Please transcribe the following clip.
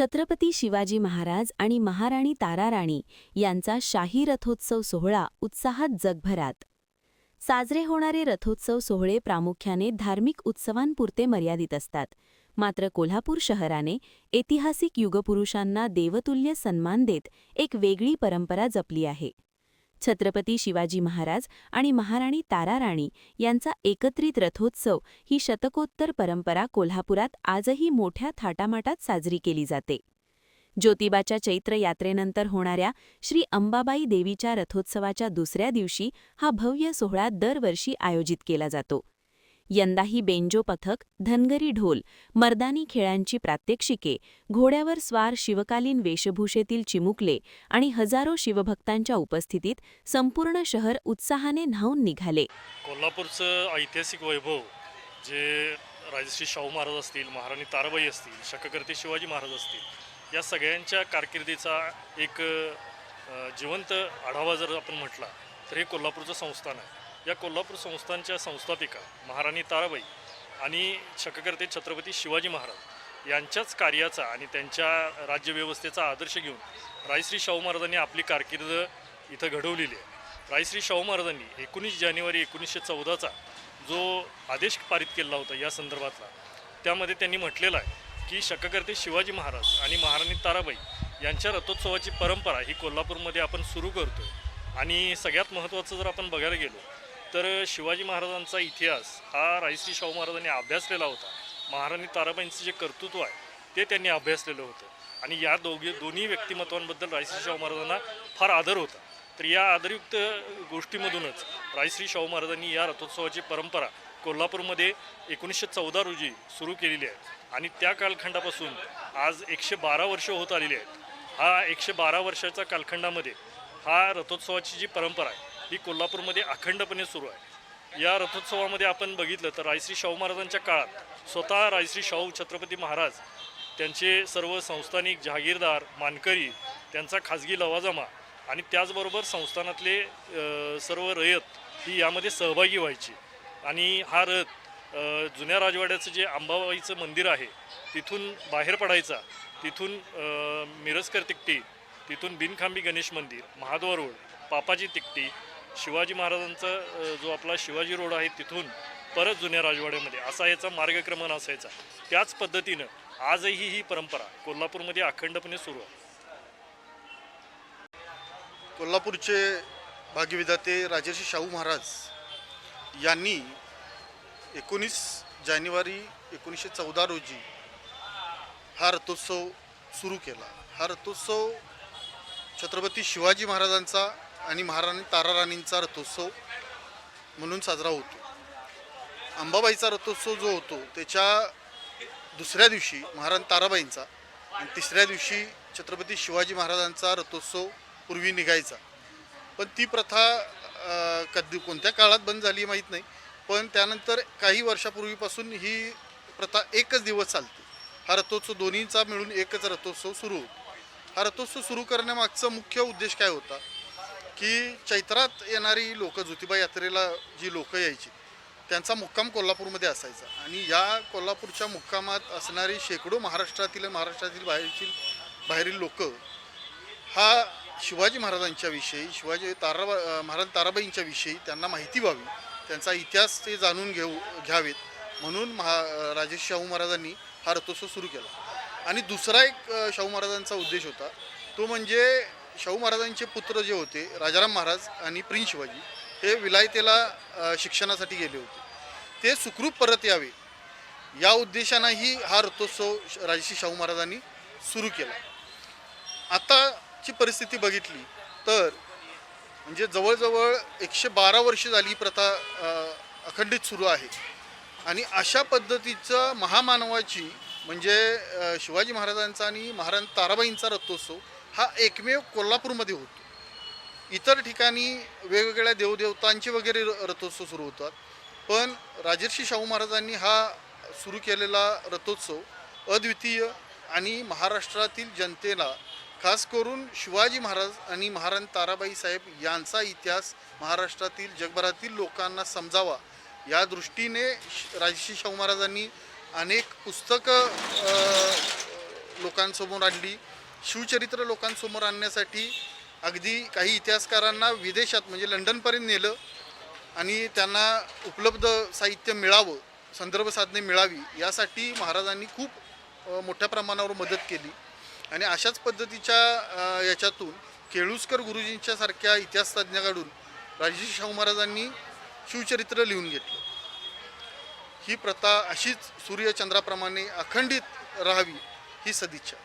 छत्रपती शिवाजी महाराज आणि महाराणी ताराराणी यांचा शाही रथोत्सव सोहळा उत्साहात जगभरात. साजरे होणारे रथोत्सव सोहळे प्रामुख्याने धार्मिक उत्सवांपुरते मर्यादित असतात. मात्र कोल्हापूर शहराने ऐतिहासिक युगपुरुषांना देवतुल्य सन्मान देत एक वेगळी परंपरा जपली आहे. छत्रपती शिवाजी महाराज आणि महाराणी ताराराणी यांचा एकत्रित रथोत्सव ही शतकोत्तर परंपरा कोल्हापुरात आजही मोठ्या थाटामाटात साजरी केली जाते. ज्योतिबाच्या चैत्र यात्रेनंतर होणाऱ्या श्री अंबाबाई देवीच्या रथोत्सवाच्या दुसऱ्या दिवशी हा भव्य सोहळा दरवर्षी आयोजित केला जातो. यंदाही बेंजो पथक, धनगरी ढोल, मर्दानी खेळांची प्रात्यक्षिके, घोड्यावर स्वार शिवकालीन वेशभूषेतील चिमुकले आणि हजारो शिवभक्तांच्या उपस्थितीत संपूर्ण शहर उत्साहाने न्हाऊन निघाले. कोल्हापूरचं ऐतिहासिक वैभव जे राजश्री शाहू महाराज असतील, महाराणी ताराबाई असतील, शककर्ते शिवाजी महाराज असतील, या सगळ्यांच्या कारकिर्दीचा एक जिवंत आढावा जर आपण म्हटला तर हे कोल्हापूरचं संस्थान आहे. या कोल्हापूर संस्थानच्या संस्थापिका महाराणी ताराबाई आणि शककर्ते छत्रपती शिवाजी महाराज यांच्याच कार्याचा आणि त्यांच्या राज्यव्यवस्थेचा आदर्श घेऊन राजश्री शाहू महाराजांनी आपली कारकीर्द इथं घडवलेली आहे. राजश्री शाहू महाराजांनी 19 जानेवारी 1914चा जो आदेश पारित केला होता या संदर्भातला, त्यामध्ये त्यांनी म्हटलेलं आहे की शककर्ते शिवाजी महाराज आणि महाराणी ताराबाई यांच्या रथोत्सवाची परंपरा ही कोल्हापूरमध्ये आपण सुरू करतो. आणि सगळ्यात महत्त्वाचं जर आपण बघायला गेलो तर शिवाजी महाराजांचा इतिहास हा राजश्री शाहू महाराजांनी अभ्यासलेला होता. महाराणी ताराबाईंचं जे कर्तृत्व आहे ते त्यांनी अभ्यासलेलं होतं आणि या दोन्ही व्यक्तिमत्वांबद्दल राजश्री शाहू महाराजांना फार आदर होता. तर या आदरयुक्त गोष्टीमधूनच राजश्री शाहू महाराजांनी या रथोत्सवाची परंपरा कोल्हापूरमध्ये 1914 रोजी सुरू केलेली आहे आणि त्या कालखंडापासून आज 112 वर्ष होत आलेली आहेत. हा 112 वर्षाच्या कालखंडामध्ये हा रथोत्सवाची जी परंपरा आहे ही कोल्हापूरमध्ये अखंडपणे सुरू आहे. या रथोत्सवामध्ये आपण बघितलं तर राजश्री शाहू महाराजांच्या काळात स्वतः राजश्री शाहू छत्रपती महाराज, त्यांचे सर्व संस्थानिक जहागीरदार, मानकरी, त्यांचा खाजगी लवाजमा आणि त्याचबरोबर संस्थानातले सर्व रयत ही यामध्ये सहभागी व्हायची. आणि हा रथ जुन्या राजवाड्याचं जे अंबाबाईचं मंदिर आहे तिथून बाहेर पडायचा. तिथून मिरजकर तिकटी, तिथून बिनखांबी गणेश मंदिर, महाद्वार रोड, पापाची तिकटी, शिवाजी महाराजांचा जो आपला शिवाजी रोड आहे तिथून परत जुन्या राजवाड्यामध्ये असा याचा मार्गक्रमण असायचा. त्याच पद्धतीनं आजही ही परंपरा कोल्हापूरमध्ये अखंडपणे सुरू आहे. कोल्हापूरचे भाग्यविधाते राजर्षी शाहू महाराज यांनी 19 जानेवारी 1914 रोजी हा रथोत्सव सुरू केला. हा रथोत्सव छत्रपती शिवाजी महाराजांचा आणि महाराणी ताराराणींचा रथोत्सव म्हणून साजरा होतो. अंबाबाईचा रथोत्सव जो होतो त्याच्या दुसऱ्या दिवशी महाराणी ताराबाईंचा आणि तिसऱ्या दिवशी छत्रपती शिवाजी महाराजांचा रथोत्सव पूर्वी निघायचा. पण ती प्रथा कधी कोणत्या काळात बंद झाली माहीत नाही, पण त्यानंतर काही वर्षापूर्वीपासून ही प्रथा एकच दिवस चालते. हा रथोत्सव दोन्हीचा मिळून एकच रथोत्सव सुरू होतो. हा रथोत्सव सुरू करण्यामागचा मुख्य उद्देश काय होता की चैत्रात येणारी लोकं, ज्योतिबा यात्रेला जी लोकं यायची त्यांचा मुक्काम कोल्हापूरमध्ये असायचा आणि या कोल्हापूरच्या मुक्कामात असणारी शेकडो महाराष्ट्रातील बाहेरील लोकं हा शिवाजी महाराजांच्या विषयी, महाराज ताराबाईंच्या विषयी त्यांना माहिती व्हावी, त्यांचा इतिहास ते जाणून घ्यावेत म्हणून राजर्षी शाहू महाराजांनी हा रथोत्सव सुरू केला. आणि दुसरा एक शाहू महाराजांचा उद्देश होता तो म्हणजे शाहू महाराजांचे पुत्र जे होते राजाराम महाराज आणि प्रिन्स शिवाजी हे विलायतेला शिक्षणासाठी गेले होते, ते सुखरूप परत यावे या उद्देशानेही हा रथोत्सव राजर्षी शाहू महाराजांनी सुरू केला. आताची परिस्थिती बघितली तर म्हणजे जवळजवळ 112 वर्ष झाली ही प्रथा अखंडित सुरू आहे आणि अशा पद्धतीचं महामानवाची म्हणजे शिवाजी महाराजांचा आणि महाराणी ताराबाईंचा रथोत्सव हा एकमेव कोल्हापूरमध्ये होतो. इतर ठिकाणी वेगवेगळ्या देवदेवतांचे वगैरे रथोत्सव सुरू होतात, पण राजर्षी शाहू महाराजांनी हा सुरू केलेला रथोत्सव अद्वितीय आणि महाराष्ट्रातील जनतेला, खास करून शिवाजी महाराज आणि महाराणी ताराबाई साहेब यांचा इतिहास महाराष्ट्रातील जगभरातील लोकांना समजावा या दृष्टीने राजर्षी शाहू महाराजांनी अनेक पुस्तकं लोकांसमोर आणली. शिवचरित्र लोकांसमोर आणण्यासाठी अगदी काही इतिहासकारांना विदेशात म्हणजे लंडनपर्यंत नेलं आणि त्यांना उपलब्ध साहित्य मिळावं, संदर्भ साधने मिळावी यासाठी महाराजांनी खूप मोठ्या प्रमाणावर मदत केली. आणि अशाच पद्धतीच्या याच्यातून केळुस्कर गुरुजींच्या सारख्या इतिहासतज्ञाकडून राजर्षी शाहू महाराजांनी शिवचरित्र लिहून घेतलं. ही प्रथा अशीच सूर्यचंद्राप्रमाणे अखंडित राहावी ही सदिच्छा.